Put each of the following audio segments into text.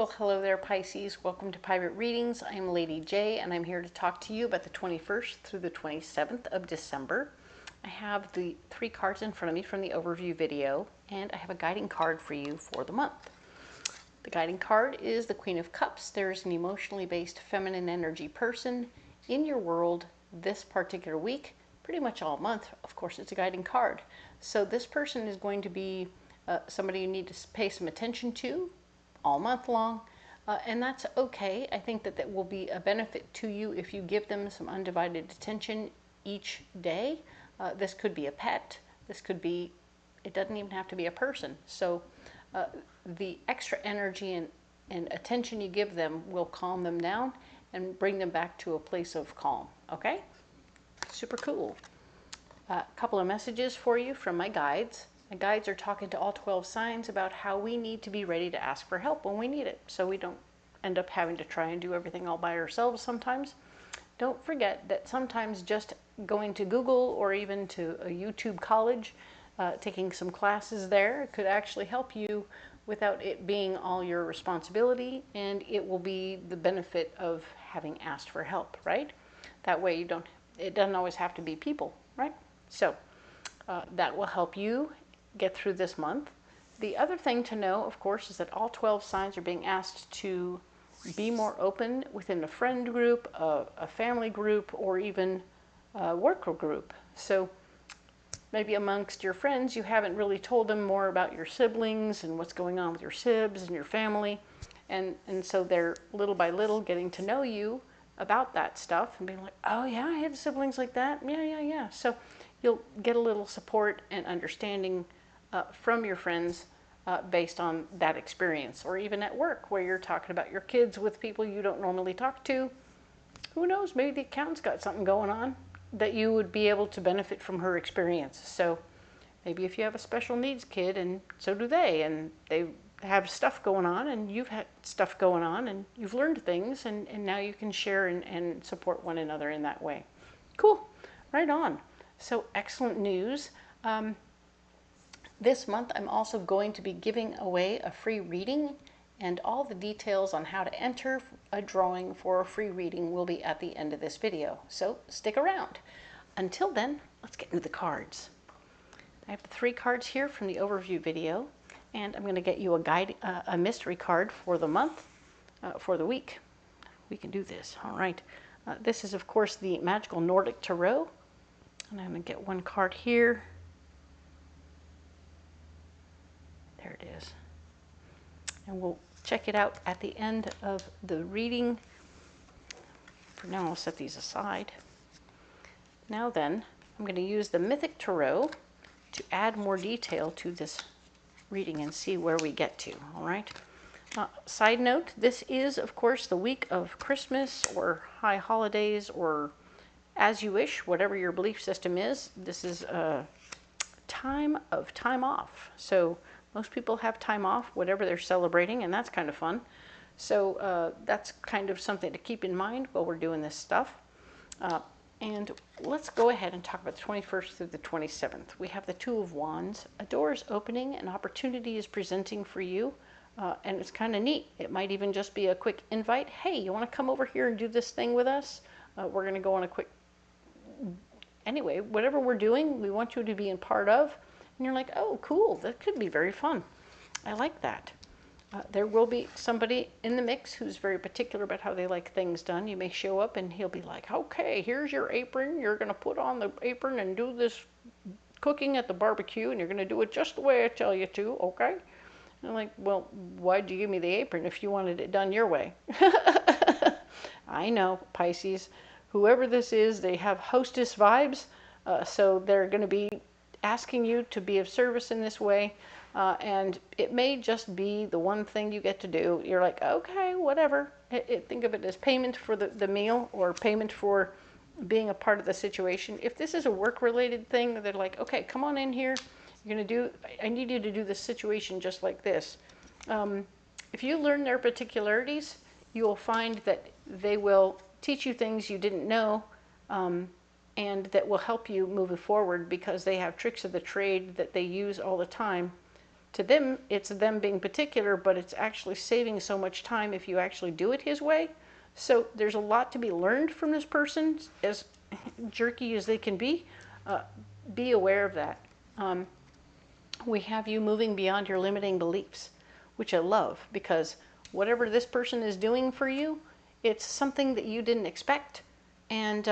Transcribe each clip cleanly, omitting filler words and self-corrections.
Well, hello there, Pisces. Welcome to Private Readings. I'm Lady J, and I'm here to talk to you about the 21st through the 27th of December. I have the 3 cards in front of me from the overview video, and I have a guiding card for you for the month. The guiding card is the Queen of Cups. There's an emotionally based feminine energy person in your world this particular week, pretty much all month. Of course, it's a guiding card. So this person is going to be somebody you need to pay some attention to all month long, and that's okay. I think that that will be a benefit to you if you give them some undivided attention each day. This could be a pet. This could be, it doesn't even have to be a person. So the extra energy and attention you give them will calm them down and bring them back to a place of calm, okay? Super cool. A couple of messages for you from my guides. My guides are talking to all 12 signs about how we need to be ready to ask for help when we need it, so we don't end up having to try and do everything all by ourselves sometimes. Don't forget that sometimes just going to Google or even to a YouTube college, taking some classes there could actually help you without it being all your responsibility, and it will be the benefit of having asked for help, right? That way it doesn't always have to be people, right? So that will help you get through this month. The other thing to know, of course, is that all 12 signs are being asked to be more open within a friend group, a family group, or even a worker group. So maybe amongst your friends, you haven't really told them more about your siblings and what's going on with your sibs and your family. And so they're little by little getting to know you about that stuff and being like, oh yeah, I had siblings like that. Yeah. So you'll get a little support and understanding from your friends based on that experience. Or even at work where you're talking about your kids with people you don't normally talk to. Who knows, maybe the accountant's got something going on that you would be able to benefit from her experience. So maybe if you have a special needs kid and so do they, and they have stuff going on and you've had stuff going on and you've learned things, and now you can share and support one another in that way. Cool, right on. So excellent news. This month I'm also going to be giving away a free reading, and all the details on how to enter a drawing for a free reading will be at the end of this video. So stick around. Until then, let's get into the cards. I have the 3 cards here from the overview video, and I'm going to get you a mystery card for the month, for the week. We can do this. All right. This is, of course, the Magical Nordic Tarot. And I'm going to get one card here. There it is. And we'll check it out at the end of the reading. For now, I'll set these aside. Now then, I'm going to use the Mythic Tarot to add more detail to this reading and see where we get to, all right? Side note, this is, of course, the week of Christmas or high holidays, or as you wish, whatever your belief system is. This is a time of time off. So most people have time off, whatever they're celebrating, and that's kind of fun. So that's kind of something to keep in mind while we're doing this stuff. And let's go ahead and talk about the 21st through the 27th. We have the 2 of Wands. A door is opening, an opportunity is presenting for you, and it's kind of neat. It might even just be a quick invite. Hey, you want to come over here and do this thing with us? We're going to go on a quick... Anyway, whatever we're doing, we want you to be a part of. And you're like, oh, cool, that could be very fun. I like that. There will be somebody in the mix who's very particular about how they like things done. You may show up and he'll be like, okay, here's your apron. You're going to put on the apron and do this cooking at the barbecue, and you're going to do it just the way I tell you to, okay? And I'm like, well, why'd you give me the apron if you wanted it done your way? I know, Pisces. Whoever this is, they have hostess vibes, so they're going to be asking you to be of service in this way, and it may just be the one thing you get to do. You're like, okay, whatever. Think of it as payment for the meal, or payment for being a part of the situation. If this is a work-related thing, they're like, okay, come on in here. You're going to do, I need you to do this situation just like this. If you learn their particularities, you will find that they will teach you things you didn't know, and that will help you moving forward, because they have tricks of the trade that they use all the time To them, it's them being particular, but it's actually saving so much time if you actually do it his way. So there's a lot to be learned from this person, as jerky as they can be. Be aware of that. We have you moving beyond your limiting beliefs, which I love, because whatever this person is doing for you, it's something that you didn't expect, and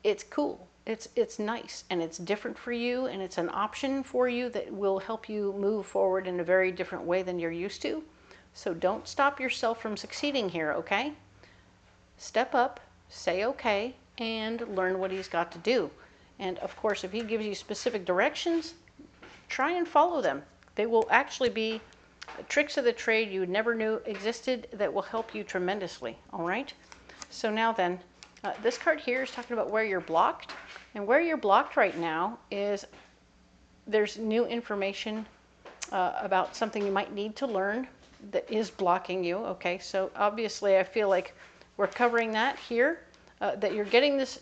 it's cool. It's nice, and it's different for you, and it's an option for you that will help you move forward in a very different way than you're used to. So don't stop yourself from succeeding here, okay? Step up, say okay, and learn what he's got to do. And of course, if he gives you specific directions, try and follow them. They will actually be tricks of the trade you never knew existed that will help you tremendously, all right? So now then, this card here is talking about where you're blocked. And where you're blocked right now is there's new information about something you might need to learn that is blocking you, okay? So obviously I feel like we're covering that here, that you're getting this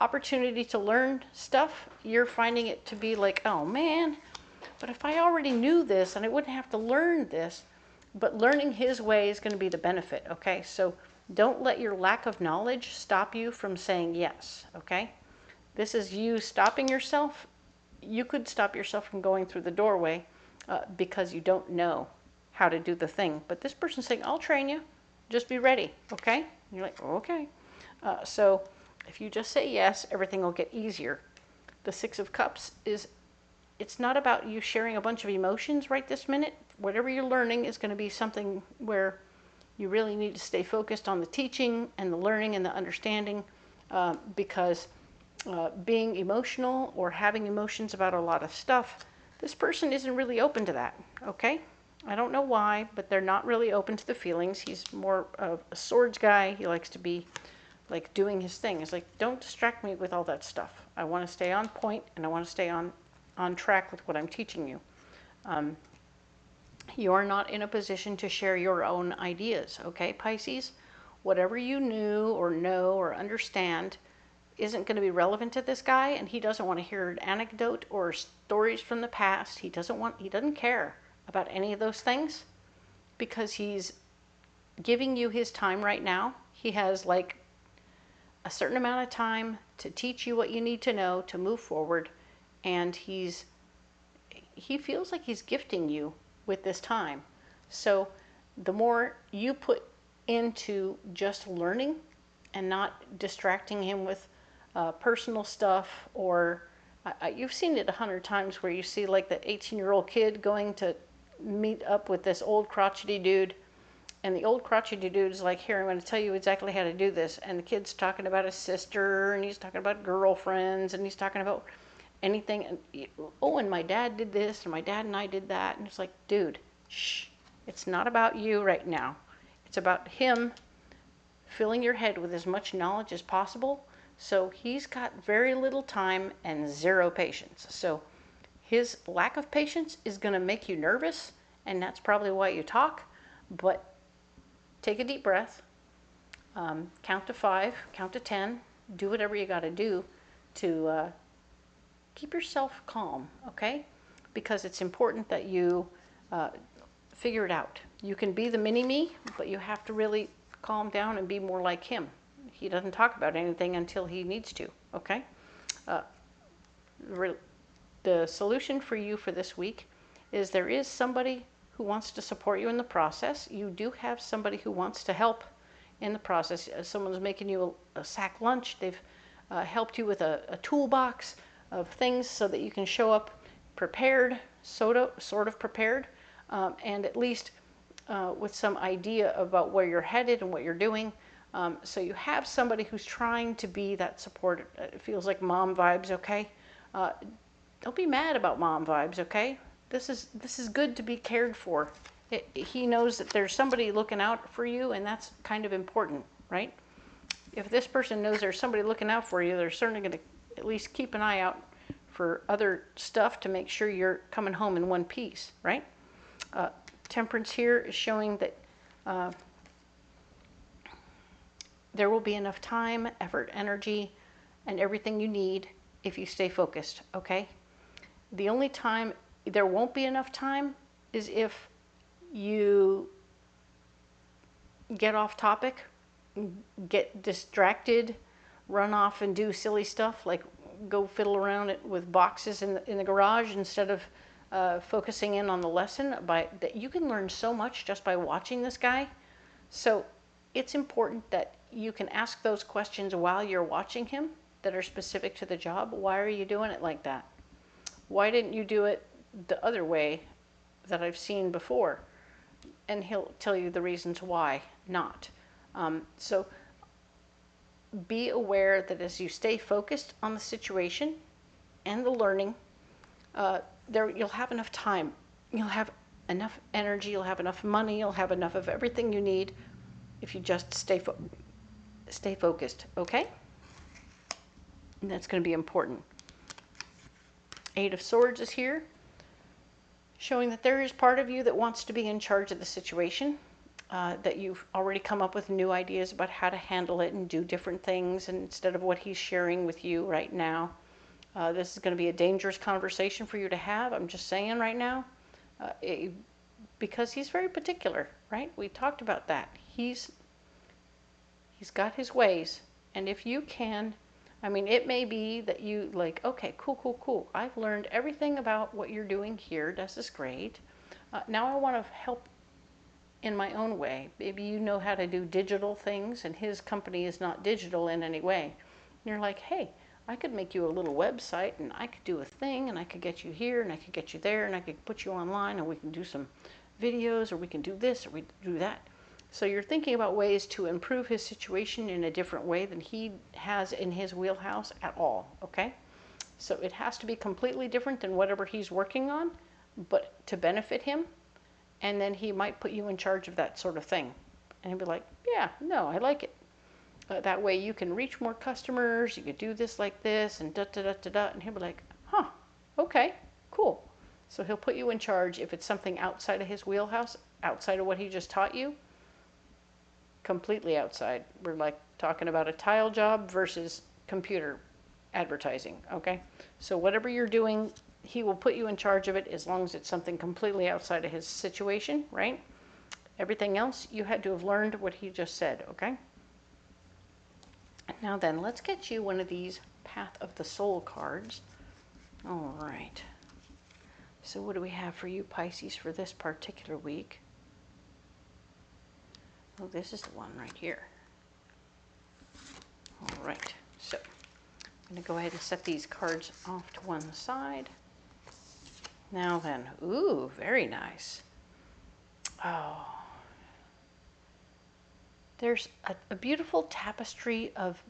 opportunity to learn stuff. You're finding it to be like, oh man, but if I already knew this and I wouldn't have to learn this. But learning his way is going to be the benefit, okay? So don't let your lack of knowledge stop you from saying yes, okay? This is you stopping yourself. You could stop yourself from going through the doorway because you don't know how to do the thing. But this person's saying, I'll train you. Just be ready, okay? And you're like, okay. So if you just say yes, everything will get easier. The Six of Cups is, it's not about you sharing a bunch of emotions right this minute. Whatever you're learning is going to be something where you really need to stay focused on the teaching and the learning and the understanding, because being emotional or having emotions about a lot of stuff, this person isn't really open to that, okay? I don't know why, but they're not really open to the feelings. He's more of a swords guy. He likes to be like doing his thing. It's like, don't distract me with all that stuff. I want to stay on point, and I want to stay on track with what I'm teaching you. You're not in a position to share your own ideas, okay, Pisces? Whatever you knew or know or understand isn't going to be relevant to this guy, and he doesn't want to hear an anecdote or stories from the past. He doesn't care about any of those things, because he's giving you his time right now. He has like a certain amount of time to teach you what you need to know to move forward, and he feels like he's gifting you with this time. So the more you put into just learning and not distracting him with personal stuff, or you've seen it 100 times where you see like the 18-year-old kid going to meet up with this old crotchety dude, and the old crotchety dude is like, here, I'm going to tell you exactly how to do this, and the kid's talking about his sister, and he's talking about girlfriends, and he's talking about anything, and oh, and my dad did this, and my dad and I did that, and it's like, dude, shh, it's not about you right now. It's about him filling your head with as much knowledge as possible. So he's got very little time and zero patience. So his lack of patience is going to make you nervous, and that's probably why you talk. But take a deep breath, count to 5, count to 10, do whatever you got to do to keep yourself calm, okay? Because it's important that you figure it out. You can be the mini-me, but you have to really calm down and be more like him. He doesn't talk about anything until he needs to, okay? The solution for you for this week is there is somebody who wants to support you in the process. You do have somebody who wants to help in the process. Someone's making you a sack lunch. They've helped you with a toolbox of things so that you can show up prepared, sort of prepared, and at least with some idea about where you're headed and what you're doing. So you have somebody who's trying to be that support. It feels like mom vibes, okay? Don't be mad about mom vibes, okay? This is good to be cared for. He knows that there's somebody looking out for you, and that's kind of important, right? If this person knows there's somebody looking out for you, they're certainly going to at least keep an eye out for other stuff to make sure you're coming home in one piece, right? Temperance here is showing that there will be enough time, effort, energy, and everything you need if you stay focused, okay? The only time there won't be enough time is if you get off topic, get distracted, run off and do silly stuff like go fiddle around it with boxes in the garage instead of focusing in on the lesson. That you can learn so much just by watching this guy. So it's important that you can ask those questions while you're watching him that are specific to the job. Why are you doing it like that? Why didn't you do it the other way that I've seen before? And he'll tell you the reasons why not. So be aware that as you stay focused on the situation and the learning, you'll have enough time. You'll have enough energy, you'll have enough money, you'll have enough of everything you need if you just stay focused, okay? And that's going to be important. Eight of Swords is here, showing that there is part of you that wants to be in charge of the situation, that you've already come up with new ideas about how to handle it and do different things instead of what he's sharing with you right now. This is going to be a dangerous conversation for you to have, I'm just saying right now, because he's very particular, right? We talked about that. He's got his ways, and if you can, I mean, it may be that you like, okay, cool. I've learned everything about what you're doing here. This is great. Now I want to help in my own way. Maybe you know how to do digital things, and his company is not digital in any way. And you're like, hey, I could make you a little website, and I could do a thing, and I could get you here, and I could get you there, and I could put you online, and we can do some videos, or we can do this, or we do that. So you're thinking about ways to improve his situation in a different way than he has in his wheelhouse at all, okay? So it has to be completely different than whatever he's working on, but to benefit him, and then he might put you in charge of that sort of thing. And he'll be like, yeah, no, I like it. That way you can reach more customers, you could do this like this, and da-da-da-da-da, and he'll be like, huh, okay, cool. So he'll put you in charge if it's something outside of his wheelhouse, outside of what he just taught you, completely outside. We're like talking about a tile job versus computer advertising, okay? So whatever you're doing, he will put you in charge of it as long as it's something completely outside of his situation, right? Everything else, you had to have learned what he just said, okay? Now then, let's get you one of these Path of the Soul cards. All right. So what do we have for you, Pisces, for this particular week? Oh, this is the one right here. All right, so I'm going to go ahead and set these cards off to one side. Now then, ooh, very nice. Oh, there's a beautiful tapestry of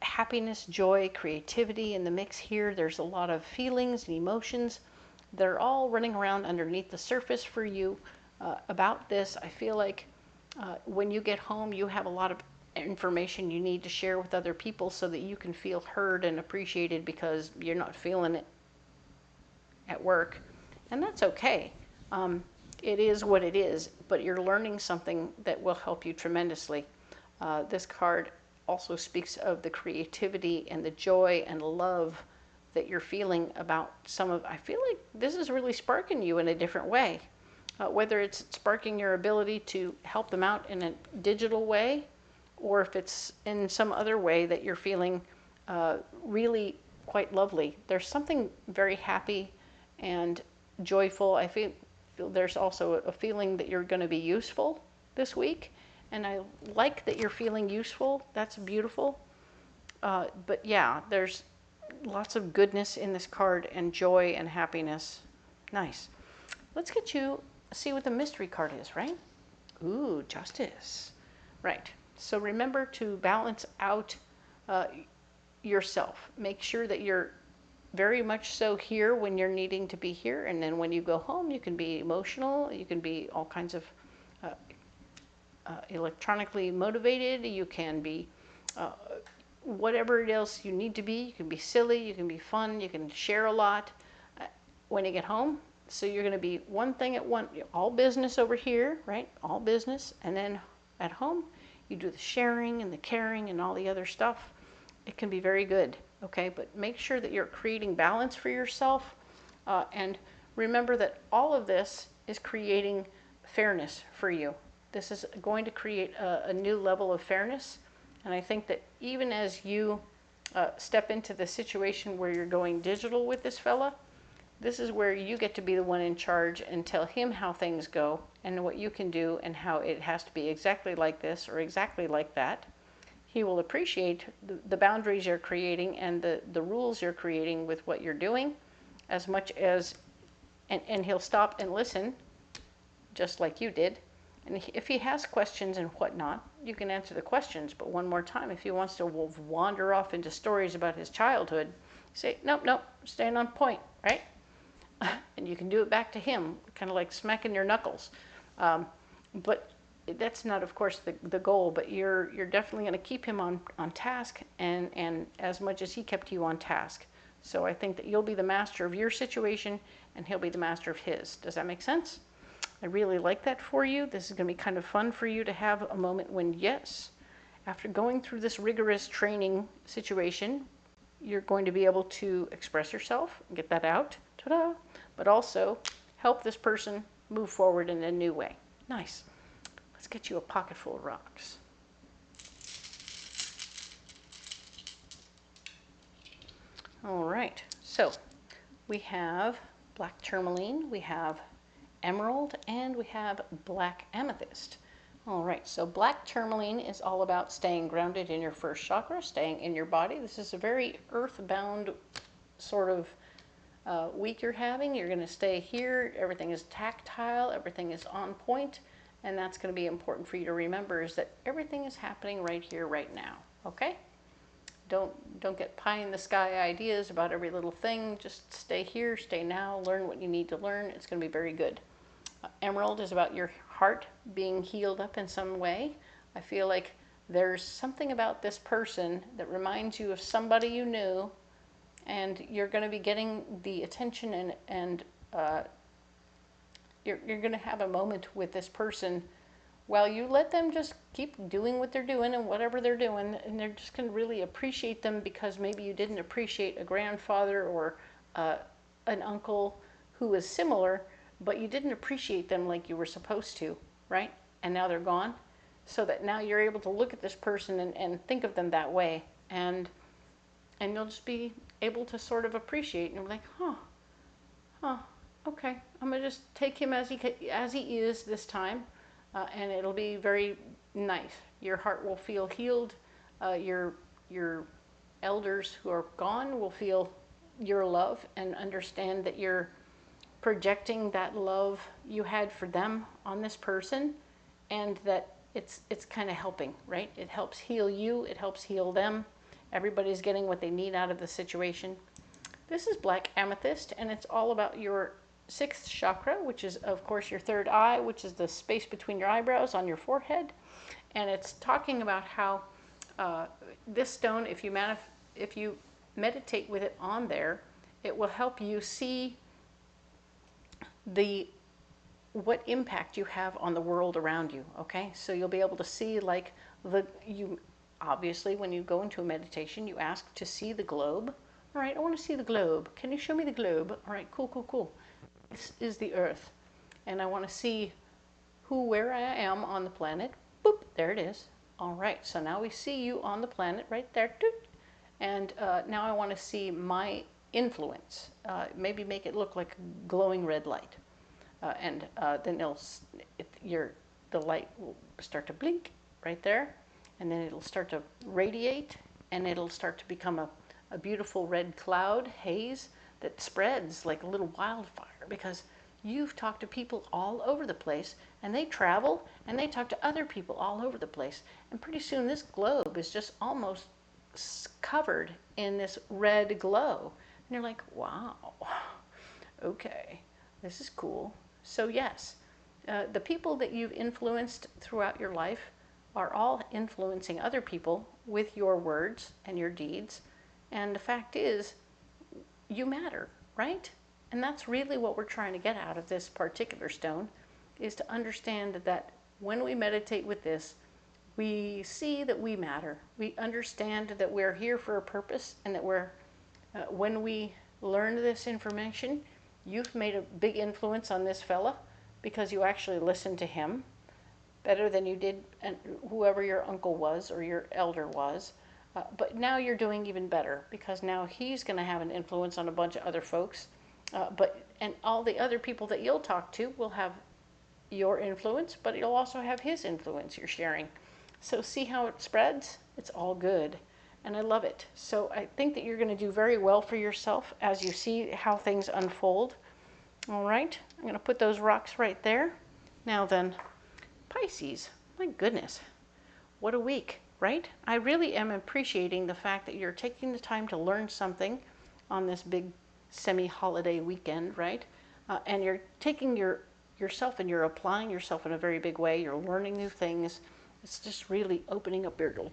happiness, joy, creativity in the mix here. There's a lot of feelings and emotions. They're all running around underneath the surface for you about this. I feel like when you get home, you have a lot of information you need to share with other people so that you can feel heard and appreciated because you're not feeling it at work. And that's okay. It is what it is, but you're learning something that will help you tremendously. This card also speaks of the creativity and the joy and love that you're feeling about I feel like this is really sparking you in a different way. Whether it's sparking your ability to help them out in a digital way, or if it's in some other way that you're feeling really quite lovely. There's something very happy and joyful. I feel there's also a feeling that you're going to be useful this week, and I like that you're feeling useful. That's beautiful. But yeah, there's lots of goodness in this card and joy and happiness. Nice. Let's get you see what the mystery card is, right? Ooh, Justice. Right. So remember to balance out yourself. Make sure that you're very much so here when you're needing to be here, and then when you go home, you can be emotional. You can be all kinds of electronically motivated. You can be whatever else you need to be. You can be silly. You can be fun. You can share a lot when you get home. So you're going to be one thing at one, all business over here, right? All business. And then at home, you do the sharing and the caring and all the other stuff. It can be very good, okay? But make sure that you're creating balance for yourself And remember that all of this is creating fairness for you. This is going to create a new level of fairness. And I think that even as you step into the situation where you're going digital with this fella, this is where you get to be the one in charge and tell him how things go and what you can do and how it has to be exactly like this or exactly like that. He will appreciate the boundaries you're creating and the rules you're creating with what you're doing as much as, and he'll stop and listen just like you did. And if he has questions and whatnot, you can answer the questions. But one more time, if he wants to wander off into stories about his childhood, say, nope, nope, staying on point, right? And you can do it back to him, kind of like smacking your knuckles. But that's not, of course, the goal. But you're definitely going to keep him on task, and as much as he kept you on task. So I think that you'll be the master of your situation, and he'll be the master of his. Does that make sense? I really like that for you. This is going to be kind of fun for you to have a moment when, yes, after going through this rigorous training situation, you're going to be able to express yourself and get that out, ta-da, but also help this person move forward in a new way. Nice. Let's get you a pocket full of rocks. All right, so we have black tourmaline, we have emerald, and we have black amethyst. All right, so black tourmaline is all about staying grounded in your first chakra, staying in your body. This is a very earthbound sort of week you're having. You're going to stay here. Everything is tactile. Everything is on point. And that's going to be important for you to remember, is that everything is happening right here, right now. Okay? Don't get pie in the sky ideas about every little thing. Just stay here, stay now, learn what you need to learn. It's going to be very good. Emerald is about your heart being healed up in some way. I feel like there's something about this person that reminds you of somebody you knew, and you're going to be getting the attention and you're going to have a moment with this person while you let them just keep doing what they're doing and whatever they're doing, and they're just going to really appreciate them because maybe you didn't appreciate a grandfather or an uncle who was similar, but you didn't appreciate them like you were supposed to, right? And now they're gone. So that now you're able to look at this person and think of them that way. And you'll just be able to sort of appreciate and be like, okay, I'm going to just take him as he is this time. And it'll be very nice. Your heart will feel healed. Your elders who are gone will feel your love and understand that you're projecting that love you had for them on this person, and that it's kind of helping, right? It helps heal you. It helps heal them. Everybody's getting what they need out of the situation. This is black amethyst, and it's all about your 6th chakra, which is, of course, your 3rd eye, which is the space between your eyebrows on your forehead. And it's talking about how this stone, if you meditate with it on there, it will help you see what impact you have on the world around you. Okay, so you'll be able to see, like, obviously when you go into a meditation, you ask to see the globe. All right, I want to see the globe. Can you show me the globe? All right, cool. This is the Earth, and I want to see where I am on the planet. Boop, there it is. All right, so now we see you on the planet right there. And now I want to see my influence. Maybe make it look like a glowing red light. And then the light will start to blink right there, and then it'll start to radiate, and it'll start to become a beautiful red cloud haze that spreads like a little wildfire, because you've talked to people all over the place, and they travel and they talk to other people all over the place, and pretty soon this globe is just almost covered in this red glow, and you're like, wow, okay, this is cool. So yes, the people that you've influenced throughout your life are all influencing other people with your words and your deeds, and the fact is, you matter, right? And that's really what we're trying to get out of this particular stone, is to understand that when we meditate with this, we see that we matter. We understand that we're here for a purpose, and that when we learn this information, you've made a big influence on this fella because you actually listened to him better than you did and whoever your uncle was or your elder was. But now you're doing even better because now he's going to have an influence on a bunch of other folks. And all the other people that you'll talk to will have your influence, but you'll also have his influence you're sharing. So see how it spreads? It's all good. And I love it. So I think that you're going to do very well for yourself as you see how things unfold. All right, I'm going to put those rocks right there. Now then, Pisces, my goodness, what a week, right? I really am appreciating the fact that you're taking the time to learn something on this big semi-holiday weekend, right? And you're taking yourself and you're applying yourself in a very big way. You're learning new things. It's just really opening up your little,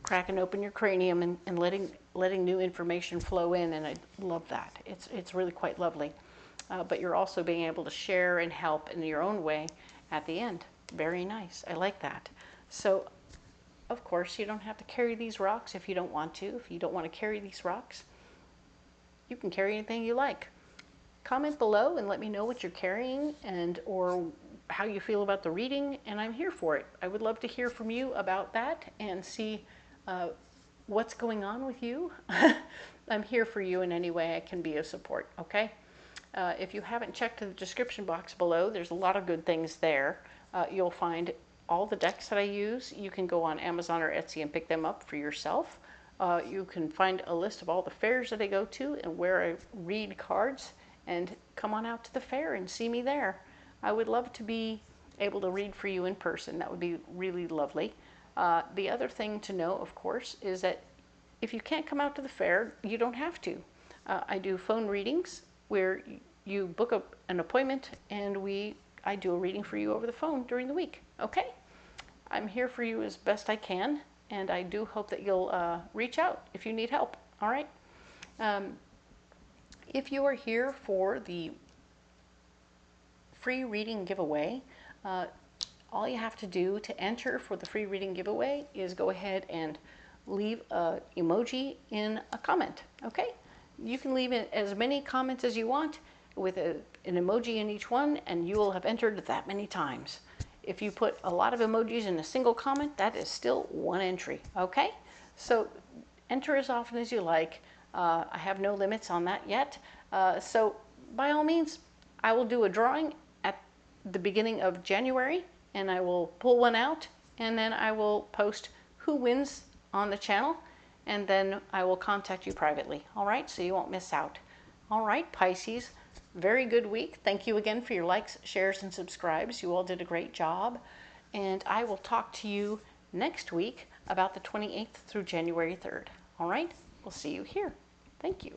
cracking open your cranium and letting new information flow in, and I love that. It's really quite lovely. But you're also being able to share and help in your own way at the end. Very nice. I like that. So, of course, you don't have to carry these rocks if you don't want to. If you don't want to carry these rocks, you can carry anything you like. Comment below and let me know what you're carrying or how you feel about the reading, and I'm here for it. I would love to hear from you about that and see what's going on with you. I'm here for you in any way I can be of support, okay? If you haven't checked the description box below, there's a lot of good things there. You'll find all the decks that I use. You can go on Amazon or Etsy and pick them up for yourself. You can find a list of all the fairs that I go to and where I read cards, and come on out to the fair and see me there. I would love to be able to read for you in person. That would be really lovely. The other thing to know, of course, is that if you can't come out to the fair, you don't have to. I do phone readings where you book an appointment and I do a reading for you over the phone during the week. Okay? I'm here for you as best I can, and I do hope that you'll reach out if you need help. All right? If you are here for the free reading giveaway, all you have to do to enter for the free reading giveaway is go ahead and leave an emoji in a comment. Okay? You can leave as many comments as you want with an emoji in each one, and you will have entered that many times. If you put a lot of emojis in a single comment, that is still one entry. Okay? So enter as often as you like. I have no limits on that yet. So by all means, I will do a drawing at the beginning of January, and I will pull one out, and then I will post who wins on the channel, and then I will contact you privately. All right, so you won't miss out. All right, Pisces, very good week. Thank you again for your likes, shares, and subscribes. You all did a great job, and I will talk to you next week about the 28th through January 3rd. All right, we'll see you here. Thank you.